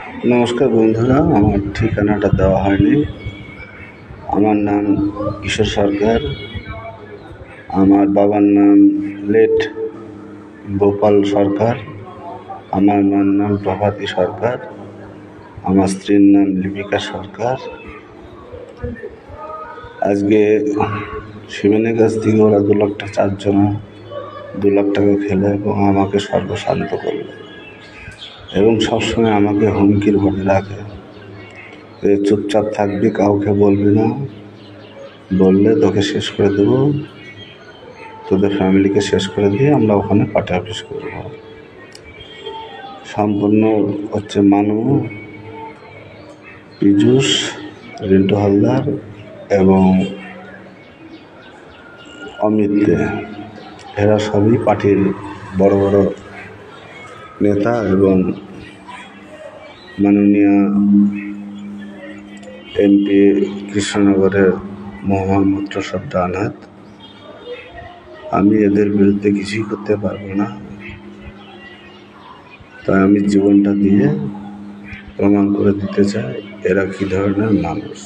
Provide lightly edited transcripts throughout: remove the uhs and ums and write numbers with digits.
নমস্কার বন্ধুরা, আমার ঠিকানাটা দেওয়া হয়নি। আমার নাম কিশোর সরকার। আমার বাবার নাম লেট গোপাল সরকার। আমার মার নাম প্রভাতী সরকার। আমার স্ত্রীর নাম লিপিকা সরকার। আজকে শিবানীর কাছ থেকে ওরা 2 লাখ টাকা, 4 জন 2 লাখ টাকা খেলে এবং আমাকে সর্বশান্ত করলো এবং সবসময় আমাকে হুমকির ভরে রাখে যে চুপচাপ থাকবি, কাউকে বলবি না, বললে তোকে শেষ করে দেবো, তোদের ফ্যামিলিকে শেষ করে দিয়ে আমরা ওখানে পার্টি অফিস করব। সম্পূর্ণ হচ্ছে মানু, পীযূষ, রিন্টু হালদার এবং অমিত দে, এরা সবই পার্টির বড় বড় নেতা এবং মাননীয় এমপি কৃষ্ণনগরের মোহাম্মদ প্রসাদ ডানহাত। আমি এদের বিরুদ্ধে কিছুই করতে পারবো না, তাই আমি জীবনটা দিয়ে প্রমাণ করে দিতে চাই এরা কী ধরনের মানুষ।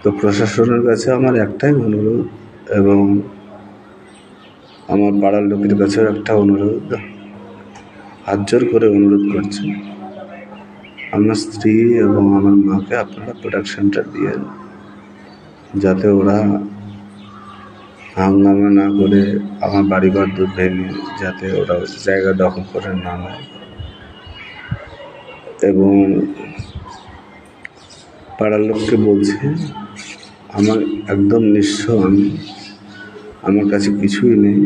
তো প্রশাসনের কাছে আমার একটাই অনুরোধ এবং আমার পাড়ার লোকের কাছেও একটা অনুরোধ, হাত জোর করে অনুরোধ করছি, আমার স্ত্রী এবং আমার মাকে আপনারা প্রোটেকশনটা দিয়ে যাতে ওরা হাঙ্গামা না করে আমার বাড়িঘর দূর ভেঙে যাতে ওরা জায়গা দখল করে না নেয়। এবং পাড়ার লোককে বলছি, আমার একদম নিঃস্ব আমি, আমার কাছে কিছুই নেই।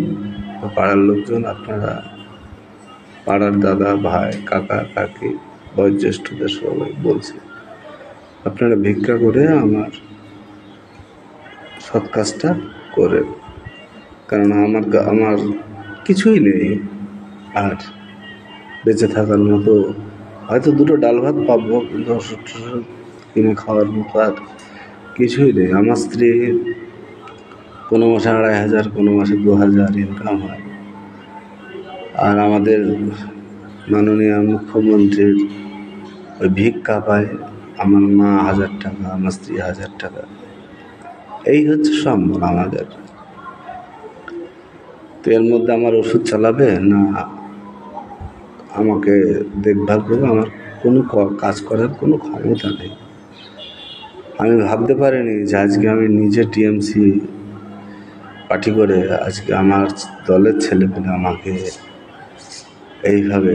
পাড়ার লোকজন আপনারা, পাড়ার দাদা ভাই কাকা কাকি বয়োজ্যেষ্ঠদের সবাই বলছি, আপনারা ভিক্ষা করে আমার সৎ কাজটা করে, কারণ আমার কিছুই নেই আর বেঁচে থাকার মতো, হয়তো 2টো ডাল ভাত পাবো, কিন্তু ওষুধ টষুধ কিনে খাওয়ার মতো আর কিছুই নেই। আমার স্ত্রী কোনো মাসে 2,500, কোনো মাসে 2,000 ইনকাম হয়, আর আমাদের মাননীয় মুখ্যমন্ত্রীর ওই ভিক্ষা পায়। আমার মা 1,000 টাকা, আমার স্ত্রী 1,000 টাকা, এই হচ্ছে সম্বল আমাদের। তো এর মধ্যে আমার ওষুধ চালাবে না আমাকে দেখভাল করবে, আমার কোনো কাজ করার কোনো ক্ষমতা নেই। আমি ভাবতে পারিনি যে আজকে আমি নিজে টিএমসি পার্টি করে আজকে আমার দলের ছেলেপেলে আমাকে এইভাবে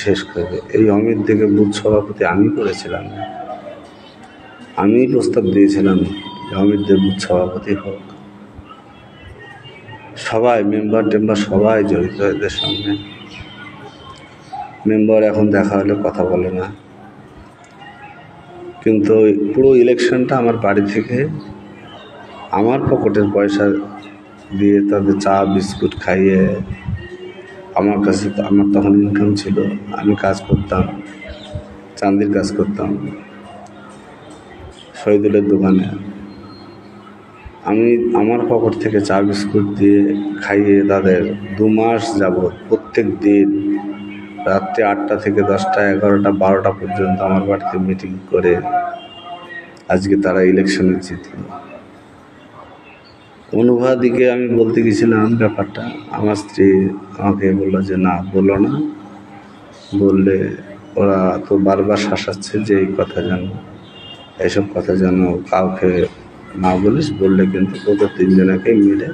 শেষ করবে। এই অমিত থেকে বুথ সভাপতি আমি করেছিলাম, আমি প্রস্তাব দিয়েছিলাম যে অমিত দে বুথ সভাপতি হোক। সবাই মেম্বার টেম্বার সবাই জড়িত এদের সঙ্গে। মেম্বার এখন দেখা হলে কথা বলে না, কিন্তু পুরো ইলেকশনটা আমার বাড়ি থেকে আমার পকেটের পয়সা দিয়ে তাদের চা বিস্কুট খাইয়ে, আমার কাছে আমার তখন ইনকাম ছিল, আমি কাজ করতাম, চান্দির কাজ করতাম শহীদুলের দোকানে, আমি আমার পকেট থেকে চা বিস্কুট দিয়ে খাইয়ে তাদের 2 মাস যাবৎ প্রত্যেক দিন রাত্রে 8টা থেকে 10টা 11টা 12টা পর্যন্ত আমার বাড়িতে মিটিং করে আজকে তারা ইলেকশনে জিতল। অনুভূতিকে আমি বলতে গেছিলাম ব্যাপারটা, আমার স্ত্রী আমাকে বললো যে না বলো না, বললে ওরা তো বারবার শাসাচ্ছে যে এই কথা যেন, এইসব কথা যেন কাউকে না বলিস, বললে কিন্তু তোদের 3 জনকে মিলে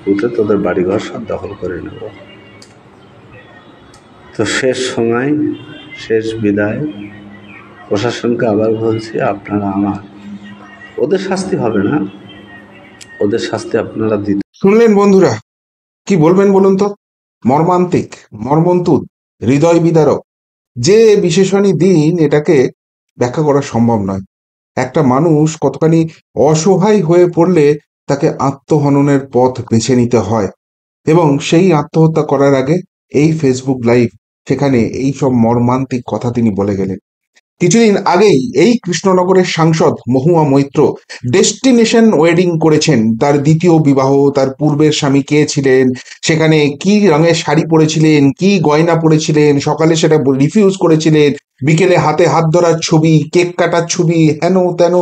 উঠে তোদের বাড়িঘর সব দখল করে নেব। তো শেষ সময়, শেষ বিদায়, প্রশাসনকে আবার বলছি, আপনারা ওদের শাস্তি হবে না, ওদের শাস্তি আপনারা দিতে। শুনলেন বন্ধুরা, কি বলবেন বলুন তো? মর্মান্তিক, মর্মন্তুদ, হৃদয় বিদারক যে বিশেষণী দিন, এটাকে ব্যাখ্যা করা সম্ভব নয়। একটা মানুষ কতখানি অসহায় হয়ে পড়লে তাকে আত্মহননের পথ বেছে নিতে হয়, এবং সেই আত্মহত্যা করার আগে এই ফেসবুক লাইভ, সেখানে এই সব মর্মান্তিক কথা তিনি বলে গেলেন। কিছুদিন আগেই এই কৃষ্ণনগরের সাংসদ মহুয়া মৈত্র ডেস্টিনেশন ওয়েডিং করেছেন। তার দ্বিতীয় বিবাহ, তার পূর্বের স্বামী কে ছিলেন, সেখানে কি রঙের শাড়ি পরেছিলেন, কি গয়না পরেছিলেন, সকালে সেটা রিফিউজ করেছিলেন, বিকেলে হাতে হাত ধরার ছবি, কেক কাটার ছবি, হেন তেন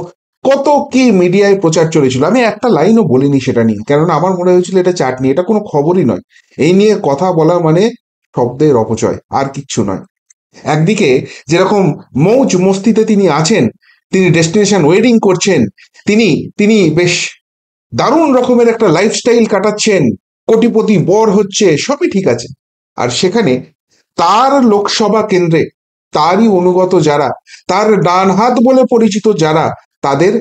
কত কি মিডিয়ায় প্রচার চলেছিল। আমি একটা লাইনও বলিনি সেটা নিয়ে, কারণ আমার মনে হয়েছিল এটা চাটনি, এটা কোনো খবরই নয়। এই নিয়ে কথা বলা মানে শব্দের অপচয়, আর কিচ্ছু নয়। একদিকে যেরকম মৌজ মস্তিতে তিনি আছেন, তিনি ডেস্টিনেশন ওয়েডিং করছেন, তিনি তিনি বেশ দারুণ রকমের একটা লাইফস্টাইল কাটাচ্ছেন, কোটিপতি বর হচ্ছে, সবই ঠিক আছে। আর সেখানে তার লোকসভা কেন্দ্রে তারই অনুগত যারা, তার ডান হাত বলে পরিচিত যারা, তাদের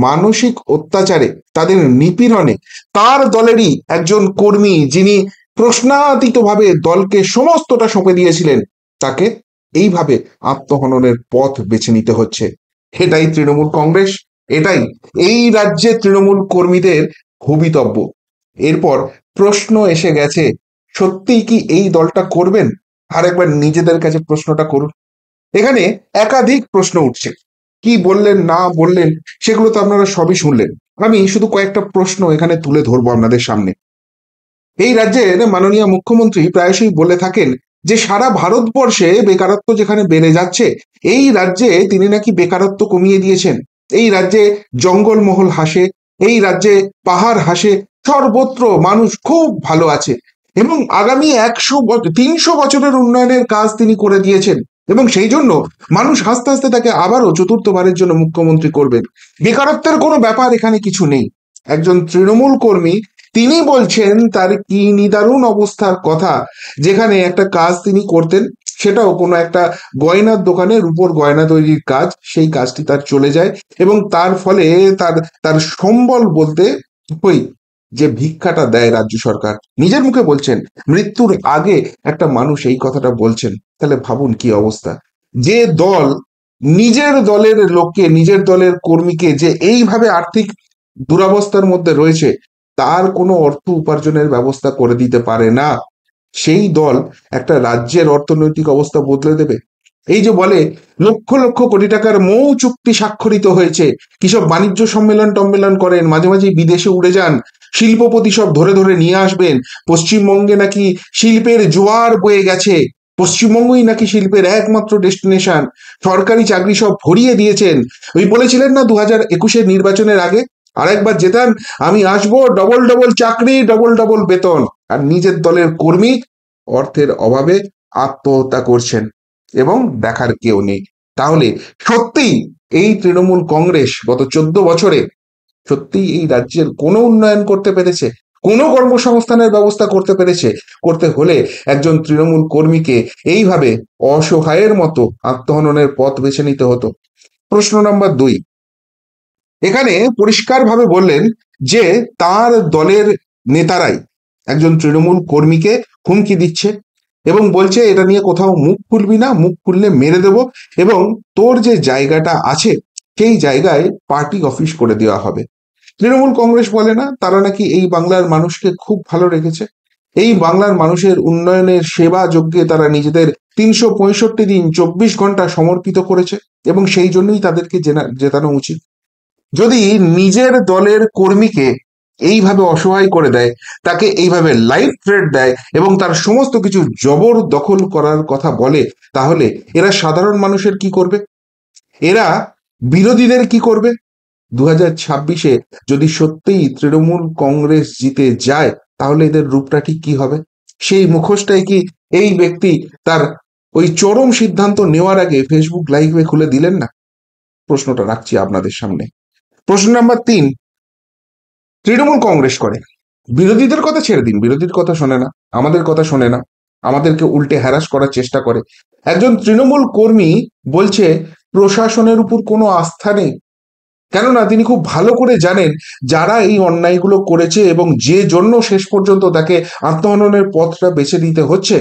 মানসিক অত্যাচারে, তাদের নিপীড়নে, তার দলেরই একজন কর্মী যিনি প্রশ্নাতীতভাবে দলকে সমস্তটা সঁপে দিয়েছিলেন, তাকে এইভাবে আত্মহননের পথ বেছে নিতে হচ্ছে। এটাই তৃণমূল কংগ্রেস, এটাই এই রাজ্যে তৃণমূল কর্মীদের ভবিতব্য। এরপর প্রশ্ন এসে গেছে, সত্যিই কি এই দলটা করবেন? আর একবার নিজেদের কাছে প্রশ্নটা করুন। এখানে একাধিক প্রশ্ন উঠছে, কি বললেন না বললেন সেগুলো তো আপনারা সবই শুনলেন। আমি শুধু কয়েকটা প্রশ্ন এখানে তুলে ধরবো আপনাদের সামনে। এই রাজ্যের মাননীয় মুখ্যমন্ত্রী প্রায়শই বলে থাকেন যে সারা ভারতবর্ষে বেকারত্ব যেখানে বেড়ে যাচ্ছে, এই রাজ্যে তিনি নাকি বেকারত্ব কমিয়ে দিয়েছেন। এই রাজ্যে জঙ্গলমহল হাসে, এই রাজ্যে পাহাড় হাসে, সর্বত্র মানুষ খুব ভালো আছে, এবং আগামী 300 বছরের উন্নয়নের কাজ তিনি করে দিয়েছেন, এবং সেই জন্য মানুষ হাসতে হাসতে তাকে আবারও চতুর্থবারের জন্য মুখ্যমন্ত্রী করবেন। বেকারত্বের কোনো ব্যাপার এখানে কিছু নেই। একজন তৃণমূল কর্মী তিনি বলছেন তার কি নিদারুণ অবস্থার কথা, যেখানে একটা কাজ তিনি করতেন, সেটাও কোনো একটা গয়নার দোকানে রূপোর গয়না তৈরির কাজ, সেই কাজটি তার চলে যায়, এবং তার ফলে তার তার সম্বল বলতে ওই যে ভিক্ষাটা দেয় রাজ্য সরকার, নিজের মুখে বলছেন, মৃত্যুর আগে একটা মানুষ এই কথাটা বলছেন। তাহলে ভাবুন কি অবস্থা। যে দল নিজের দলের লোককে, নিজের দলের কর্মীকে যে এইভাবে আর্থিক দুরবস্থার মধ্যে রয়েছে, তার কোনো অর্থ উপার্জনের ব্যবস্থা করে দিতে পারে না, সেই দল একটা রাজ্যের অর্থনৈতিক অবস্থা বদলে দেবে? এই যে বলে লক্ষ লক্ষ কোটি টাকার মৌ চুক্তি স্বাক্ষরিত হয়েছে, কিসব বাণিজ্য সম্মেলন টম্মেলন করেন, মাঝে মাঝে বিদেশে উড়ে যান, শিল্পপতি সব ধরে ধরে নিয়ে আসবেন, পশ্চিমবঙ্গে নাকি শিল্পের জোয়ার বয়ে গেছে, পশ্চিমবঙ্গই নাকি শিল্পের একমাত্র ডেস্টিনেশন, সরকারি চাকরি সব ভরিয়ে দিয়েছেন। ওই বলেছিলেন না 2021-এর নির্বাচনের আগে, আরেকবার জেতান আমি আসবো, ডবল ডবল চাকরি, ডবল ডবল বেতন। আর নিজের দলের কর্মী অর্থের অভাবে আত্মহত্যা করছেন এবং দেখার কেউ নেই। তাহলে সত্যিই এই তৃণমূল কংগ্রেস গত 14 বছরে সত্যিই এই রাজ্যের কোনো উন্নয়ন করতে পেরেছে, কোনো কর্মসংস্থানের ব্যবস্থা করতে পেরেছে? করতে হলে একজন তৃণমূল কর্মীকে এইভাবে অসহায়ের মতো আত্মহননের পথ বেছে নিতে হতো। প্রশ্ন নাম্বার 2, এখানে পরিষ্কারভাবে বললেন যে তার দলের নেতারাই একজন তৃণমূল কর্মীকে হুমকি দিচ্ছে এবং বলছে এটা নিয়ে কোথাও মুখ খুলবি না, মুখ খুললে মেরে দেব, এবং তোর যে জায়গাটা আছে সেই জায়গায় পার্টি অফিস করে দেওয়া হবে। তৃণমূল কংগ্রেস বলে না, তারা নাকি এই বাংলার মানুষকে খুব ভালো রেখেছে, এই বাংলার মানুষের উন্নয়নের সেবা যজ্ঞে তারা নিজেদের 365 দিন 24 ঘন্টা সমর্পিত করেছে, এবং সেই জন্যই তাদেরকে জেতানো উচিত। যদি নিজের দলের কর্মীকে এইভাবে অসহায় করে দেয়, তাকে এইভাবে লাইফ থ্রেট দেয় এবং তার সমস্ত কিছু জবর দখল করার কথা বলে, তাহলে এরা সাধারণ মানুষের কি করবে? এরা বিরোধীদের কি করবে? 2026-এ যদি সত্যিই তৃণমূল কংগ্রেস জিতে যায়, তাহলে এদের রূপটা ঠিক কি হবে? সেই মুখোশটাই কি এই ব্যক্তি তার ওই চরম সিদ্ধান্ত নেওয়ার আগে ফেসবুক লাইভে খুলে দিলেন না? প্রশ্নটা রাখছি আপনাদের সামনে। প্রশ্ন নাম্বার 3, তৃণমূল কংগ্রেস করে, বিরোধীদের কথা ছেড়ে দিন, বিরোধীর কথা শোনে না, আমাদের কথা শোনে না, আমাদেরকে উল্টে হ্যারাস করার চেষ্টা করে। একজন তৃণমূল কর্মী বলছে প্রশাসনের উপর কোনো আস্থা নেই, কেননা তিনি খুব ভালো করে জানেন যারা এই অন্যায়গুলো করেছে এবং যে জন্য শেষ পর্যন্ত তাকে আত্মহননের পথটা বেছে দিতে হচ্ছে,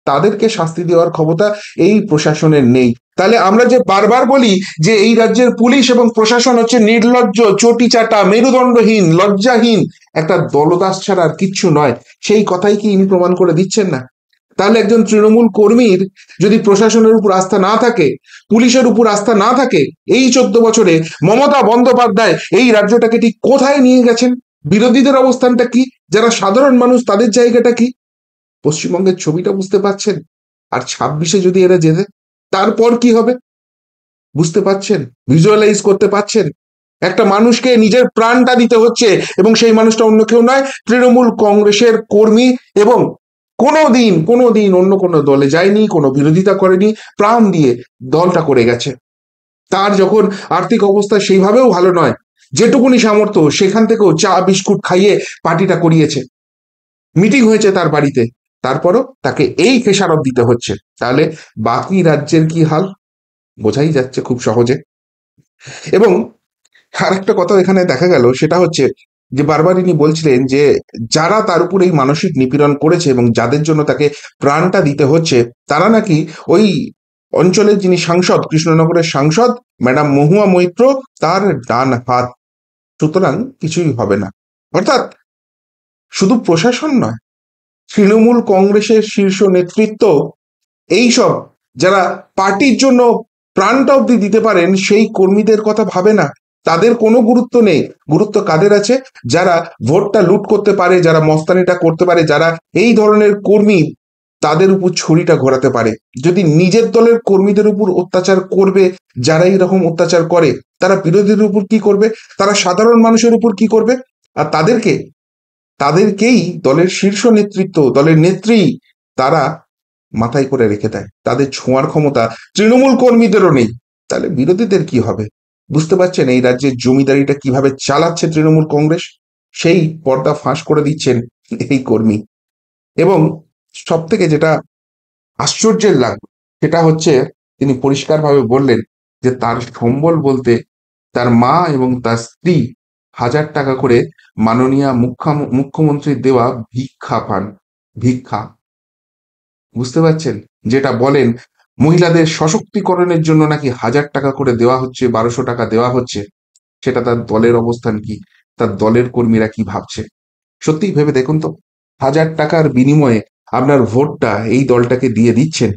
তাদেরকে শাস্তি দেওয়ার ক্ষমতা এই প্রশাসনের নেই। তাহলে আমরা যে বারবার বলি যে এই রাজ্যের পুলিশ এবং প্রশাসন হচ্ছে নির্লজ্জ, চটিচাটা, মেরুদণ্ডহীন, লজ্জাহীন, একটা দলদাস ছাড়া আর কিচ্ছু নয়, সেই কথাই কি ইনি প্রমাণ করে দিচ্ছেন না? তাহলে একজন তৃণমূল কর্মীর যদি প্রশাসনের উপর আস্থা না থাকে, পুলিশের উপর আস্থা না থাকে, এই 14 বছরে মমতা বন্দ্যোপাধ্যায় এই রাজ্যটাকে ঠিক কোথায় নিয়ে গেছেন? বিরোধীদের অবস্থানটা কি? যারা সাধারণ মানুষ তাদের জায়গাটা কি? পশ্চিমবঙ্গের ছবিটা বুঝতে পারছেন? আর 26-এ যদি এরা জেতে, তারপর কি হবে বুঝতে পারছেন? ভিজুয়ালাইজ করতে পারছেন? একটা মানুষকে নিজের প্রাণটা দিতে হচ্ছে, এবং সেই মানুষটা অন্য কেউ নয়, তৃণমূল কংগ্রেসের কর্মী, এবং কোনোদিন অন্য কোনো দলে যায়নি, কোনো বিরোধিতা করেনি, প্রাণ দিয়ে দলটা করে গেছে। তার যখন আর্থিক অবস্থা সেইভাবেও ভালো নয়, যেটুকুনি সামর্থ্য সেখান থেকেও চা বিস্কুট খাইয়ে পার্টিটা করিয়েছে, মিটিং হয়েছে তার বাড়িতে, তারপরও তাকে এই খেসারত দিতে হচ্ছে। তাহলে বাকি রাজ্যের কি হাল বোঝাই যাচ্ছে খুব সহজে। এবং আর একটা কথা এখানে দেখা গেল, সেটা হচ্ছে যে বারবার ইনি বলছিলেন যে যারা তার উপর এই মানসিক নিপীড়ন করেছে এবং যাদের জন্য তাকে প্রাণটা দিতে হচ্ছে, তারা নাকি ওই অঞ্চলের যিনি সাংসদ, কৃষ্ণনগরের সাংসদ ম্যাডাম মহুয়া মৈত্র, তার ডান হাত। সুতরাং কিছুই হবে না। অর্থাৎ শুধু প্রশাসন নয়, তৃণমূল কংগ্রেসের শীর্ষ নেতৃত্ব, এইসব যারা পার্টির জন্য প্রাণটা অব্দি দিতে পারেন, সেই কর্মীদের কথা ভাবে না। তাদের কোনো গুরুত্ব নেই। গুরুত্ব কাদের আছে? যারা ভোটটা লুট করতে পারে, যারা মস্তানিটা করতে পারে, যারা এই ধরনের কর্মী, তাদের উপর ছুরিটা ঘোরাতে পারে। যদি নিজের দলের কর্মীদের উপর অত্যাচার করবে, যারা এইরকম অত্যাচার করে, তারা বিরোধীদের উপর কি করবে? তারা সাধারণ মানুষের উপর কি করবে? আর তাদেরকেই দলের শীর্ষ নেতৃত্ব, দলের নেত্রী, তারা মাথায় করে রেখে দেয়। তাদের ছোঁয়ার ক্ষমতা তৃণমূল কর্মীদেরও নেই। তাহলে বিরোধীদের কি হবে? বুঝতে পারছেন এই রাজ্যের জমিদারিটা কিভাবে চালাচ্ছে তৃণমূল কংগ্রেস? সেই পর্দা ফাঁস করে দিচ্ছেন এই কর্মী। এবং সব থেকে যেটা আশ্চর্যের লাগলো, সেটা হচ্ছে তিনি পরিষ্কারভাবে বললেন যে তার সম্বল বলতে তার মা এবং তার স্ত্রী 1000 টাকা করে মাননীয় মুখ্যমন্ত্রীর দেওয়া ভিক্ষা পান। ভিক্ষা, বুঝতে পারছেন? যেটা বলেন মহিলাদের সশক্তিকরণের জন্য নাকি 1000 টাকা করে দেওয়া হচ্ছে, 1200 টাকা দেওয়া হচ্ছে, সেটা তার দলের অবস্থান কি, তার দলের কর্মীরা কি ভাবছে? সত্যি ভেবে দেখুন তো, 1000 টাকার বিনিময়ে আপনার ভোটটা এই দলটাকে দিয়ে দিচ্ছেন,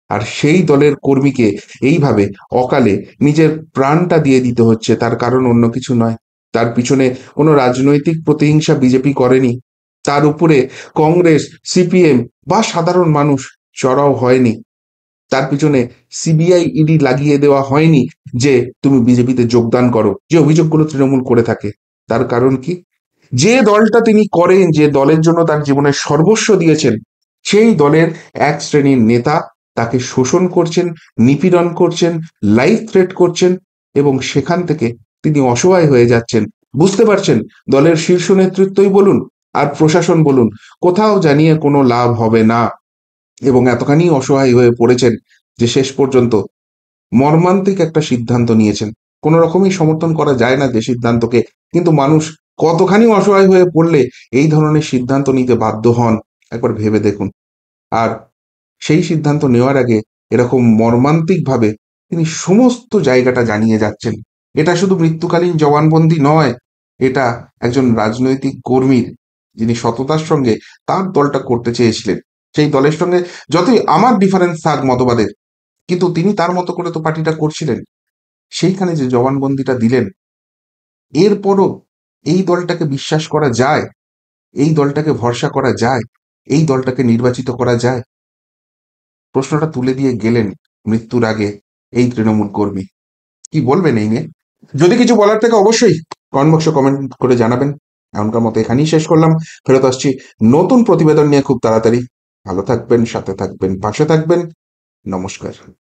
আর সেই দলের কর্মীকে এইভাবে অকালে নিজের প্রাণটা দিয়ে দিতে হচ্ছে। তার কারণ অন্য কিছু নয়, তার পিছনে কোনো রাজনৈতিক প্রতিহিংসা বিজেপি করেনি, তার উপরে কংগ্রেস, সিপিএম বা সাধারণ মানুষ চড়াও হয়নি, তার পিছনে সিবিআই ইডি লাগিয়ে দেওয়া হয়নি যে তুমি বিজেপিতে যোগদান করো, যে অভিযোগগুলো তৃণমূল করে থাকে। তার কারণ কি? যে দলটা তিনি করেন, যে দলের জন্য তার জীবনের সর্বস্ব দিয়েছেন, সেই দলের এক শ্রেণীর নেতা তাকে শোষণ করছেন, নিপীড়ন করছেন, লাইফ থ্রেট করছেন, এবং সেখান থেকে তিনি অসহায় হয়ে যাচ্ছেন। বুঝতে পারছেন দলের শীর্ষ নেতৃত্বই বলুন আর প্রশাসন বলুন, কোথাও জানিয়ে কোনো লাভ হবে না, এবং এতখানি অসহায় হয়ে পড়েছেন যে শেষ পর্যন্ত মর্মান্তিক একটা সিদ্ধান্ত নিয়েছেন। কোনো রকমই সমর্থন করা যায় না যে সিদ্ধান্তকে, কিন্তু মানুষ কতখানি অসহায় হয়ে পড়লে এই ধরনের সিদ্ধান্ত নিতে বাধ্য হন একবার ভেবে দেখুন। আর সেই সিদ্ধান্ত নেওয়ার আগে এরকম মর্মান্তিক ভাবে তিনি সমস্ত জায়গাটা জানিয়ে যাচ্ছেন। এটা শুধু মৃত্যুকালীন জবানবন্দি নয়, এটা একজন রাজনৈতিক কর্মীর, যিনি সততার সঙ্গে তার দলটা করতে চেয়েছিলেন। সেই দলের সঙ্গে যতই আমার ডিফারেন্স থাক মতবাদের, কিন্তু তিনি তার মতো করে তো পার্টিটা করছিলেন। সেইখানে যে জবানবন্দিটা দিলেন, এরপরও এই দলটাকে বিশ্বাস করা যায়? এই দলটাকে ভরসা করা যায়? এই দলটাকে নির্বাচিত করা যায়? প্রশ্নটা তুলে দিয়ে গেলেন মৃত্যুর আগে এই তৃণমূল কর্মী। কি বলবেন এই নিয়ে? যদি কিছু বলার থাকে অবশ্যই কমেন্ট বক্সে কমেন্ট করে জানাবেন। এখনকার মতো এখানেই শেষ করলাম। ফেরত আসছি নতুন প্রতিবেদন নিয়ে খুব তাড়াতাড়ি। ভালো থাকবেন, সাথে থাকবেন, পাশে থাকবেন। নমস্কার।